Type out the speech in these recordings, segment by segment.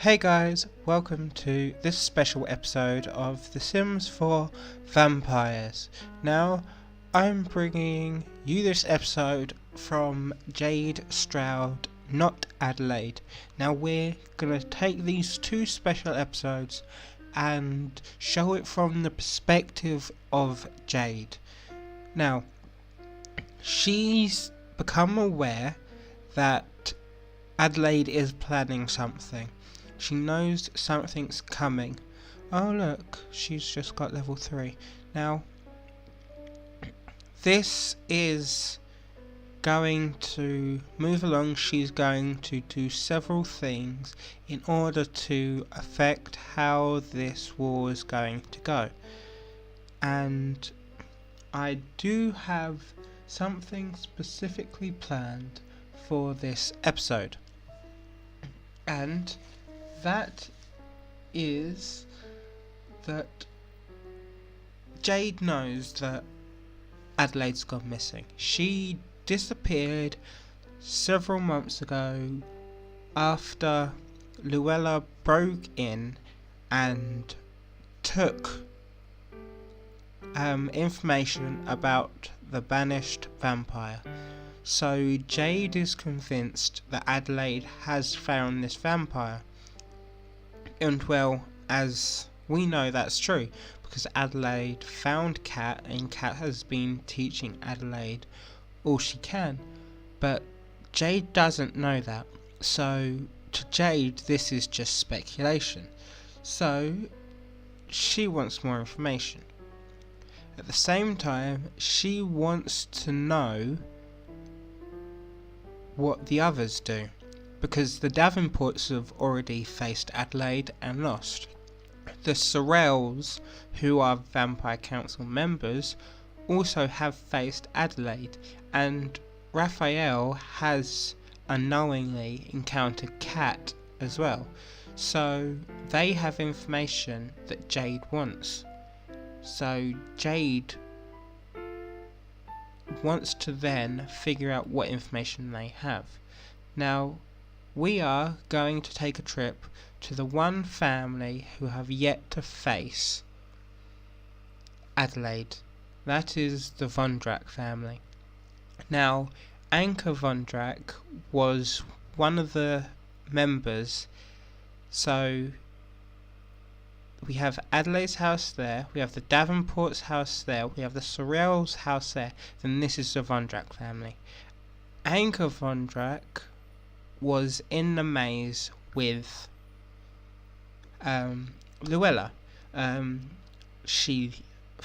Hey guys, welcome to this special episode of The Sims 4 Vampires. Now, I'm bringing you this episode from Jade Stroud, not Adelaide. Now, we're going to take these two special episodes and show it from the perspective of Jade. Now, she's become aware that Adelaide is planning something. She knows something's coming. Oh look, she's just got level 3. Now, this is going to move along. She's going to do several things in order to affect how this war is going to go. And I do have something specifically planned for this episode. And that is that Jade knows that Adelaide's gone missing. She disappeared several months ago after Luella broke in and took information about the banished vampire. So Jade is convinced that Adelaide has found this vampire. And well, as we know, that's true, because Adelaide found Kat, and Kat has been teaching Adelaide all she can. But Jade doesn't know that, so to Jade this is just speculation. So she wants more information. At the same time, she wants to know what the others do, because the Davenports have already faced Adelaide and lost. The Sorrells, who are Vampire Council members, also have faced Adelaide, and Raphael has unknowingly encountered Kat as well. So they have information that Jade wants. So Jade wants to then figure out what information they have. Now, we are going to take a trip to the one family who have yet to face Adelaide. That is the Vondrak family. Now, Anka Vondrak was one of the members, so we have Adelaide's house there, we have the Davenport's house there, we have the Sorrells' house there, then this is the Vondrak family. Anka Vondrak was in the maze with Luella. She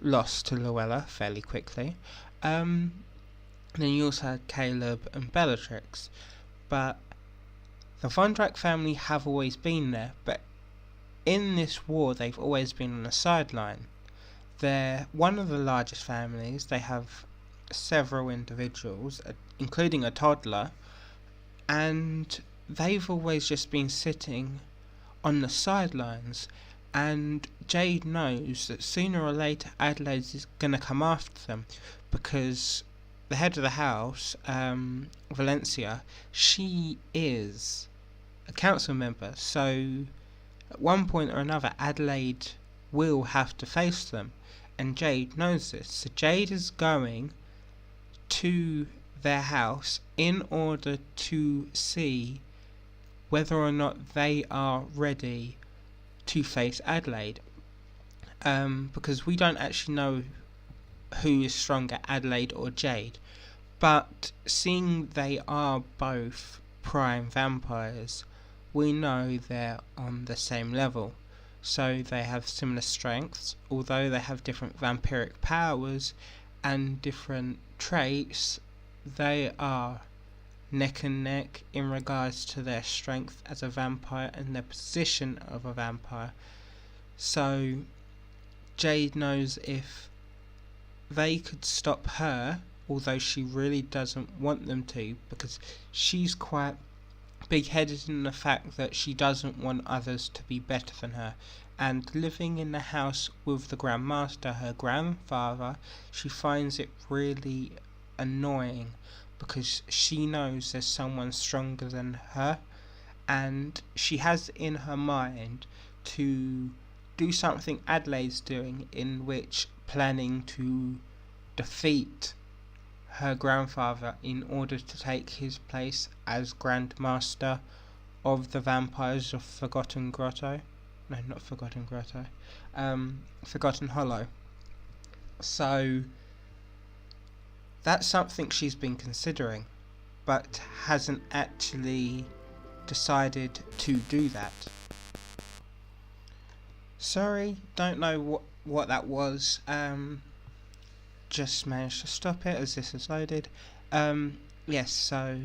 lost to Luella fairly quickly. Then you also had Caleb and Bellatrix. But the Vondrak family have always been there, but in this war they've always been on the sideline. They're one of the largest families. They have several individuals, including a toddler, and they've always just been sitting on the sidelines. And Jade knows that sooner or later Adelaide is going to come after them, because the head of the house, Valencia, she is a council member, so at one point or another Adelaide will have to face them, and Jade knows this. So Jade is going to their house in order to see whether or not they are ready to face Adelaide, because we don't actually know who is stronger, Adelaide or Jade, but seeing they are both prime vampires, we know they're on the same level. So they have similar strengths, although they have different vampiric powers and different traits. They are neck and neck in regards to their strength as a vampire and their position of a vampire. So Jade knows if they could stop her, although she really doesn't want them to, because she's quite big-headed in the fact that she doesn't want others to be better than her. And living in the house with the Grand Master, her grandfather, she finds it really annoying, because she knows there's someone stronger than her, and she has in her mind to do something Adelaide's doing, in which planning to defeat her grandfather in order to take his place as Grand Master of the Vampires of Forgotten Grotto. No, not Forgotten Grotto. Forgotten Hollow. So that's something she's been considering, but hasn't actually decided to do that. Sorry, don't know what that was. Just managed to stop it as this is loaded. Yes, so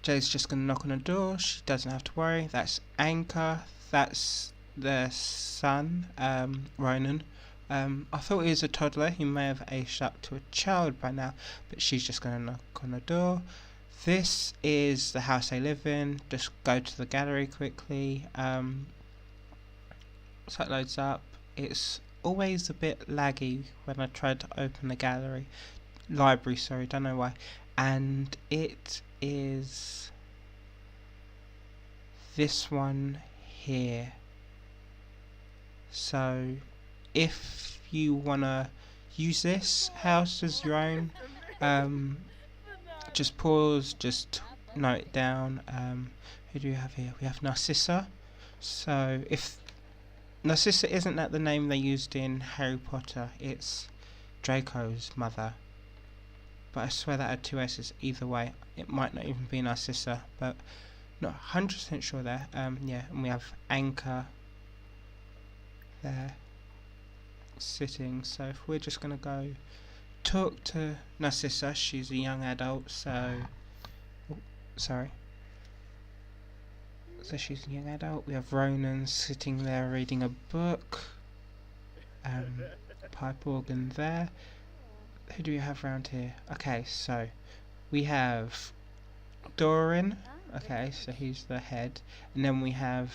Jay's just going to knock on the door. She doesn't have to worry. That's Anchor. That's their son, Ronan. I thought he was a toddler. He may have aged up to a child by now, but she's just going to knock on the door. This is the house they live in. Just go to the gallery quickly. So it loads up. It's always a bit laggy when I try to open the library, sorry, don't know why. And it is this one here. So if you want to use this house as your own, just pause, just note it down. Who do we have here? We have Narcissa. So if Narcissa isn't that the name they used in Harry Potter, it's Draco's mother. But I swear that had two S's. Either way, it might not even be Narcissa, but not 100% sure there. Yeah, and we have Anchor there sitting. So if we're just going to go talk to Narcissa, she's a young adult, so... Oh, sorry. So she's a young adult. We have Ronan sitting there reading a book. Pipe organ there. Who do we have around here? Okay, so we have Doran. Okay, so he's the head. And then we have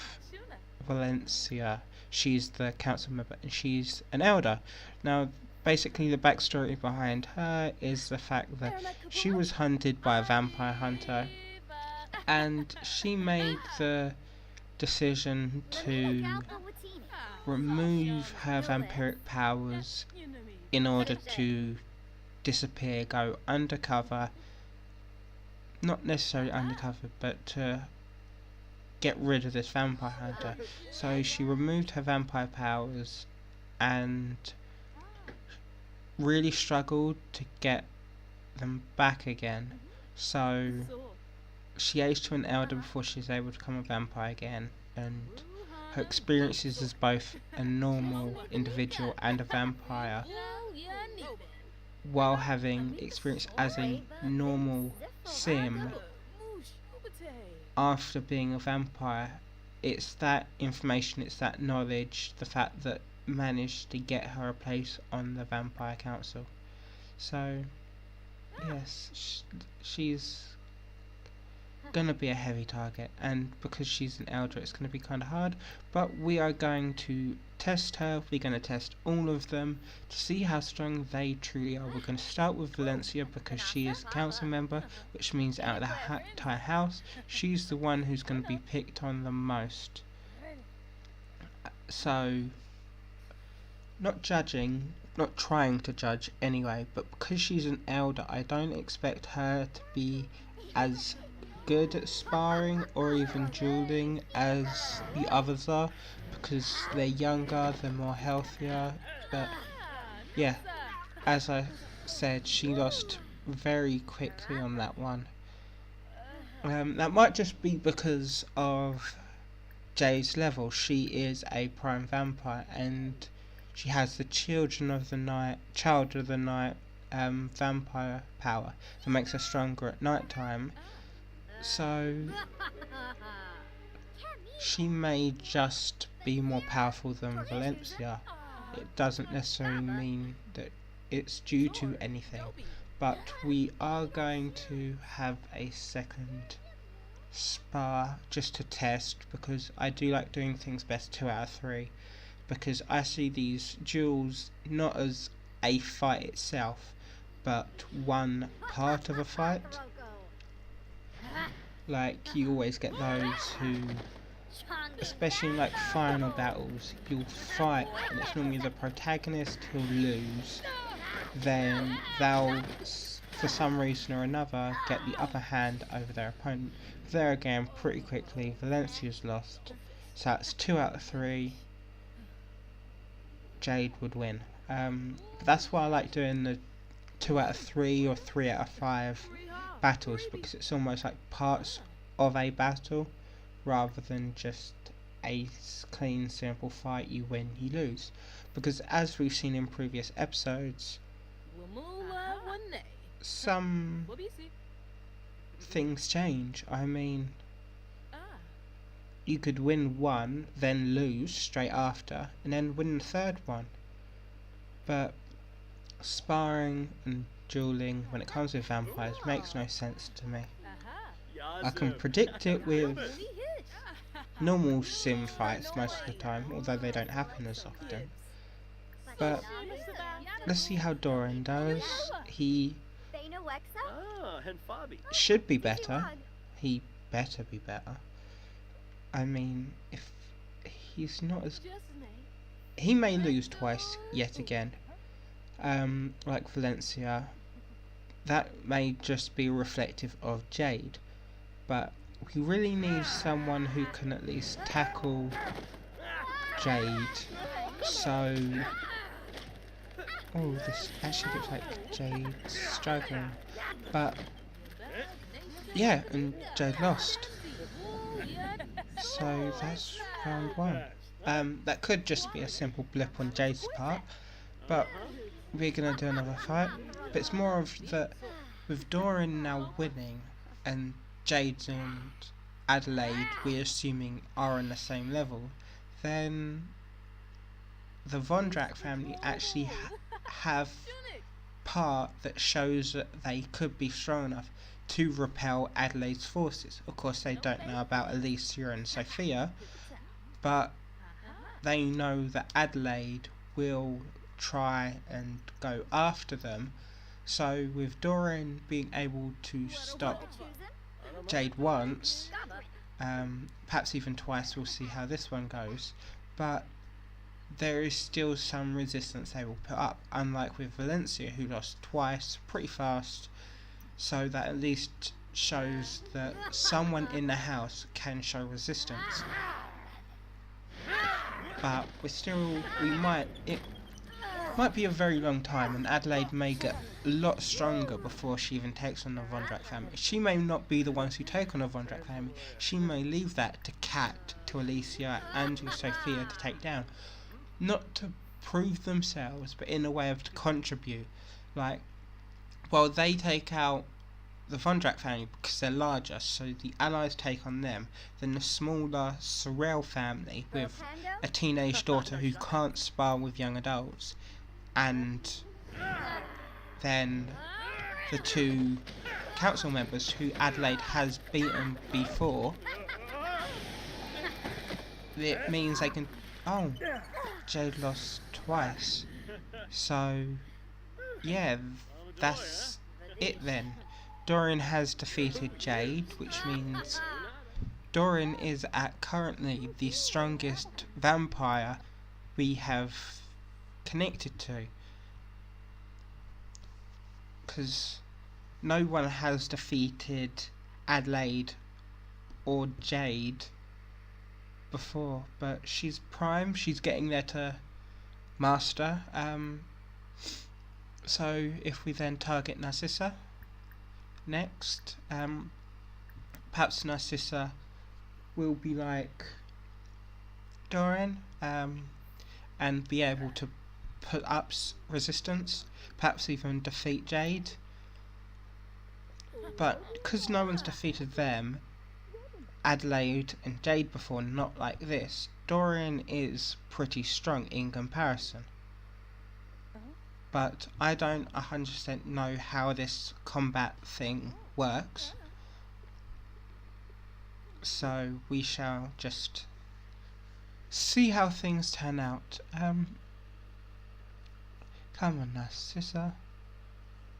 Valencia. She's the council member and she's an elder. Now, basically the backstory behind her is the fact that she was hunted by a vampire hunter, and she made the decision to remove her vampiric powers in order to disappear, go undercover, not necessarily undercover, but to get rid of this vampire hunter. So she removed her vampire powers and really struggled to get them back again. So she aged to an elder before she was able to become a vampire again, and her experiences as both a normal individual and a vampire, while having experience as a normal sim after being a vampire. It's that information, it's that knowledge, the fact that managed to get her a place on the Vampire Council. So yes, she's gonna be a heavy target, and because she's an elder it's gonna be kind of hard, but we are going to test her. We're going to test all of them to see how strong they truly are. We're going to start with Valencia because she is a council member, which means out of the entire house she's the one who's going to be picked on the most. So not judging, not trying to judge anyway, but because she's an elder I don't expect her to be as good at sparring or even dueling as the others are, because they're younger, they're more healthier. But yeah, as I said, she lost very quickly on that one. That might just be because of Jay's level. She is a prime vampire and she has the child of the night vampire power that makes her stronger at night time. So she may just be more powerful than Valencia. It doesn't necessarily mean that it's due to anything, but we are going to have a second spar just to test, because I do like doing things best 2 out of 3, because I see these duels not as a fight itself, but one part of a fight. Like, you always get those who, especially in like final battles, you'll fight and it's normally the protagonist who'll lose, then they'll, for some reason or another, get the upper hand over their opponent. There again, pretty quickly, Valencia's lost. So that's 2 out of 3. Jade would win. But that's why I like doing the 2 out of 3 or 3 out of 5 battles, because it's almost like parts of a battle rather than just a clean, simple fight, you win, you lose. Because as we've seen in previous episodes, some things change. I mean, you could win one, then lose straight after, and then win the third one. But sparring and dueling, when it comes with vampires, makes no sense to me. I can predict it with normal sim fights most of the time, although they don't happen as often. But let's see how Doran does. He should be better. He better be better. I mean, if he's not as... He may lose twice yet again. Like Valencia. That may just be reflective of Jade. But we really need someone who can at least tackle Jade. So... Oh, this actually looks like Jade's struggling. But... yeah, and Jade lost. So that's round 1. That could just be a simple blip on Jade's part, but we're gonna do another fight. But it's more of that with Doran now winning and Jade and Adelaide, we're assuming, are on the same level, then the Vondrak family actually have part that shows that they could be strong enough to repel Adelaide's forces. Of course, they don't know about Alicia and Sophia, but they know that Adelaide will try and go after them. So with Doran being able to stop Jade once, perhaps even twice, we'll see how this one goes, but there is still some resistance they will put up, unlike with Valencia, who lost twice pretty fast. So that at least shows that someone in the house can show resistance. But it might be a very long time, and Adelaide may get a lot stronger before she even takes on the Vondrak family. She may not be the ones who take on the Vondrak family. She may leave that to Kat, to Alicia, and to Sophia to take down. Not to prove themselves, but in a way of to contribute. Like, well, they take out the Vondrak family because they're larger, so the allies take on them. Then the smaller Sorrel family with a teenage daughter who can't spar with young adults, and then the 2 council members who Adelaide has beaten before. It means they can... Oh, Jade lost twice. So, yeah, that's it then. Doran has defeated Jade, which means Doran is currently the strongest vampire we have connected to. Because no one has defeated Adelaide or Jade before, but she's prime, she's getting there to master. So if we then target Narcissa next, perhaps Narcissa will be like Doran, and be able to put up resistance, perhaps even defeat Jade. But because no one's defeated them, Adelaide and Jade before, not like this, Doran is pretty strong in comparison. But I don't 100% know how this combat thing works, so we shall just see how things turn out. Come on, Narcissa.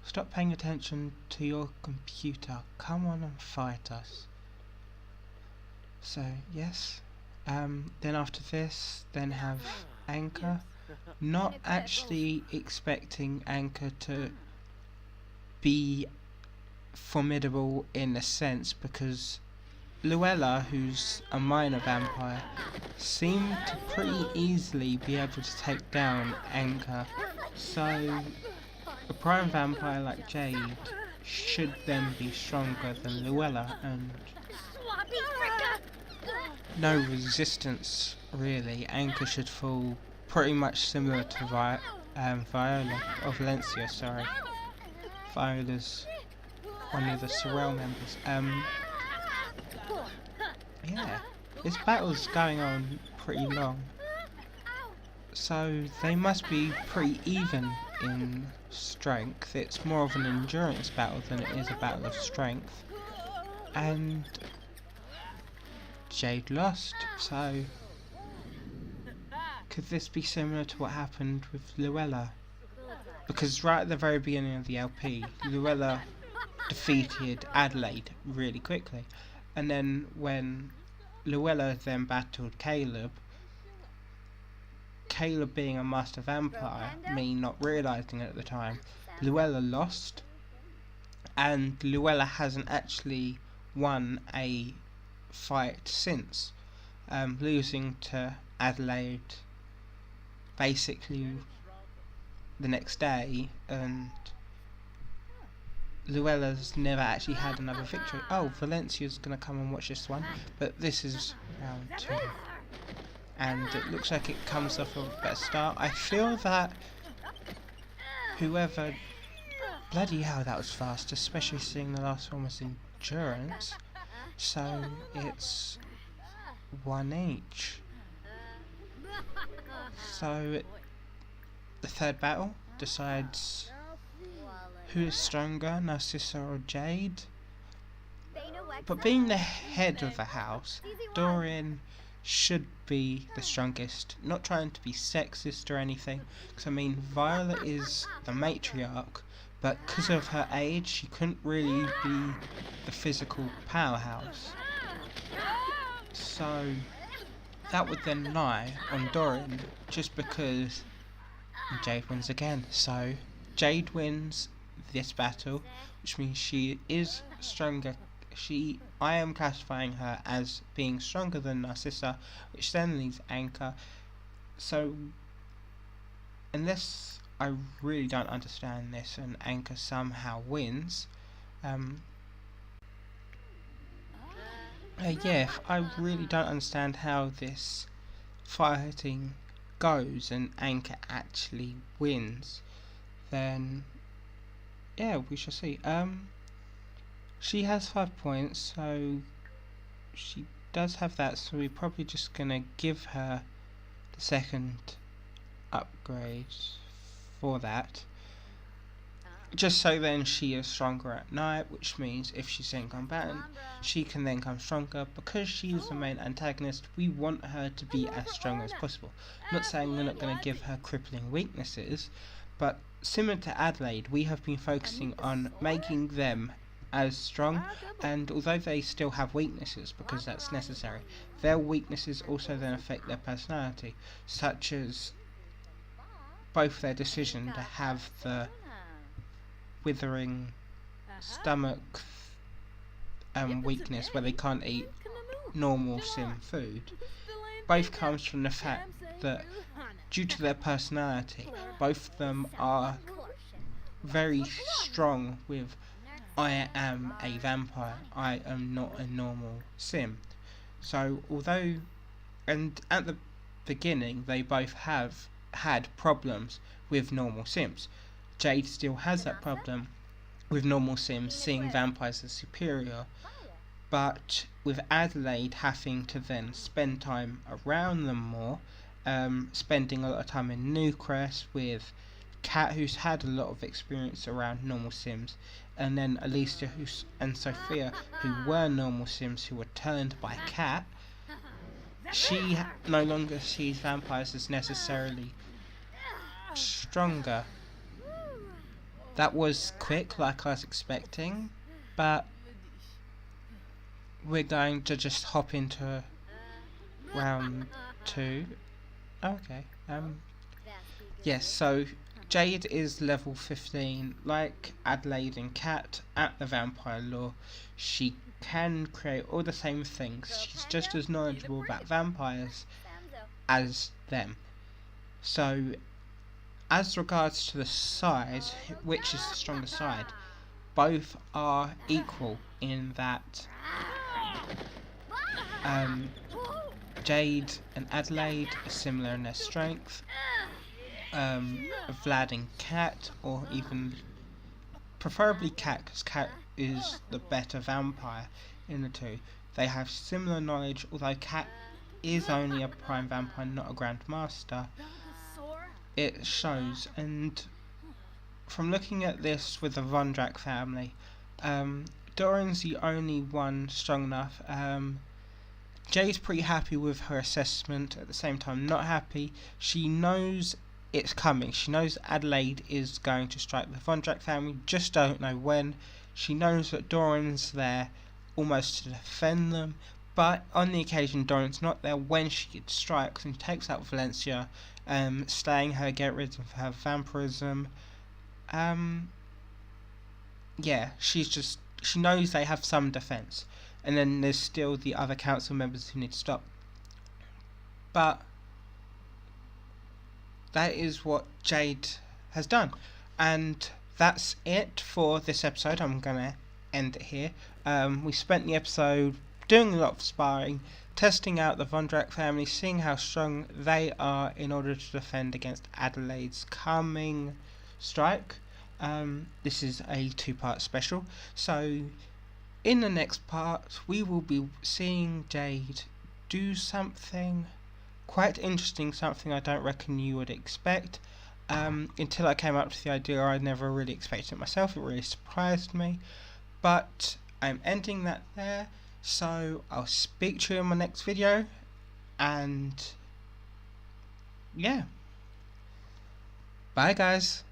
Stop paying attention to your computer. Come on and fight us. So yes. Then after this, then have Anchor. Not actually expecting Anchor to be formidable in a sense, because Luella, who's a minor vampire, seemed to pretty easily be able to take down Anchor. So a prime vampire like Jade should then be stronger than Luella, and no resistance really. Anchor should fall pretty much similar to Viola, or Valencia, sorry. Viola's one of the Sorrel members. Yeah, this battle's going on pretty long, so they must be pretty even in strength. It's more of an endurance battle than it is a battle of strength, and Jade lost. So could this be similar to what happened with Luella? Because right at the very beginning of the LP, Luella defeated Adelaide really quickly, and then when Luella then battled Caleb being a master vampire, me not realising it at the time, Luella lost, and Luella hasn't actually won a fight since, losing to Adelaide basically the next day, and Luella's never actually had another victory. Oh, Valencia's gonna come and watch this one, but this is round 2. And it looks like it comes off a better start. I feel that whoever... Bloody hell, that was fast, especially seeing the last one was endurance. So it's 1 each. So the third battle decides who is stronger, Narcissa or Jade. But being the head of the house, Dorian should be the strongest. Not trying to be sexist or anything, because I mean Viola is the matriarch, but because of her age she couldn't really be the physical powerhouse. So that would then lie on Dorian, just because Jade wins again. So Jade wins this battle, which means she is stronger. I am classifying her as being stronger than Narcissa, which then leaves Anchor. So unless I really don't understand this and Anchor somehow wins, yeah, if I really don't understand how this fighting goes and Anchor actually wins, then yeah, we shall see. She has 5 points, so she does have that, so we're probably just gonna give her the second upgrade for that, just so then she is stronger at night, which means if she's in combatant she can then come stronger. Because she is the main antagonist, we want her to be as strong as possible. I'm not saying we're not going to give her crippling weaknesses, but similar to Adelaide, we have been focusing on making them as strong, and although they still have weaknesses because that's necessary, their weaknesses also then affect their personality, such as both their decision to have the withering stomach weakness where they can't eat normal sim food, both comes from the fact that due to their personality, both of them are very strong with I am a vampire, I am not a normal sim. So although, and at the beginning they both have had problems with normal sims, Jade still has that problem with normal sims seeing vampires as superior, but with Adelaide having to then spend time around them more, spending a lot of time in Newcrest with Kat, who's had a lot of experience around normal sims, and then Alicia and Sophia, who were normal sims who were turned by Kat, she no longer sees vampires as necessarily stronger. That was quick, like I was expecting, but we're going to just hop into round 2. Okay. Yes, so Jade is level 15. Like Adelaide and Kat at the Vampire Lore, she can create all the same things. She's just as knowledgeable about vampires as them. So, as regards to the side, which is the stronger side, both are equal in that Jade and Adelaide are similar in their strength. Vlad and Kat, or even preferably Kat, because Kat is the better vampire in the two. They have similar knowledge, although Kat is only a prime vampire, not a grandmaster. It shows, and from looking at this with the Vondrak family, Doran's the only one strong enough. Jay's pretty happy with her assessment, at the same time not happy. She knows it's coming. She knows Adelaide is going to strike the Vondrak family, just don't know when. She knows that Doran's there almost to defend them, but on the occasion Doran's not there when she strikes and takes out Valencia, slaying her, get rid of her vampirism. Yeah, she knows they have some defense, and then there's still the other council members who need to stop. But that is what Jade has done, and that's it for this episode. I'm gonna end it here. We spent the episode doing a lot of sparring, testing out the Vondrak family, seeing how strong they are in order to defend against Adelaide's coming strike. This is a 2-part special, so in the next part we will be seeing Jade do something quite interesting, something I don't reckon you would expect. Until I came up with the idea, I never really expected it myself. It really surprised me, but I'm ending that there, so I'll speak to you in my next video, and yeah, bye guys.